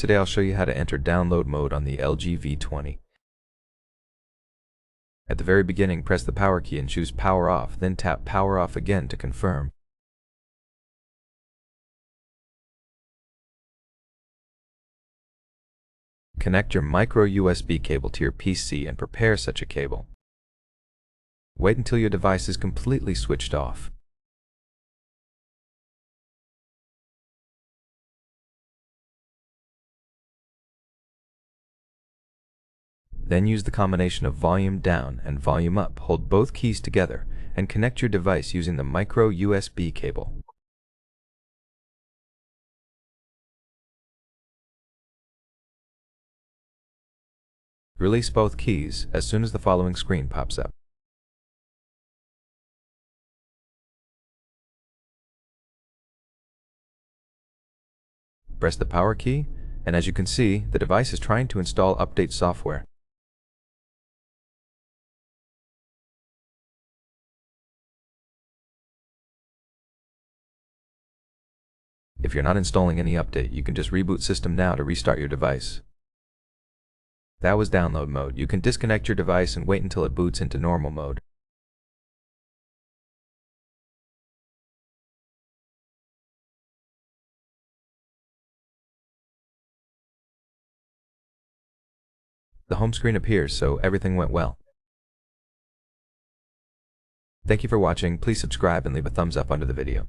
Today I'll show you how to enter download mode on the LG V20. At the very beginning, press the power key and choose power off, then tap power off again to confirm. Connect your micro USB cable to your PC and prepare such a cable. Wait until your device is completely switched off. Then use the combination of volume down and volume up. Hold both keys together and connect your device using the micro USB cable. Release both keys as soon as the following screen pops up. Press the power key, and as you can see, the device is trying to install update software. If you're not installing any update, you can just reboot system now to restart your device. That was download mode. You can disconnect your device and wait until it boots into normal mode. The home screen appears, so everything went well. Thank you for watching. Please subscribe and leave a thumbs up under the video.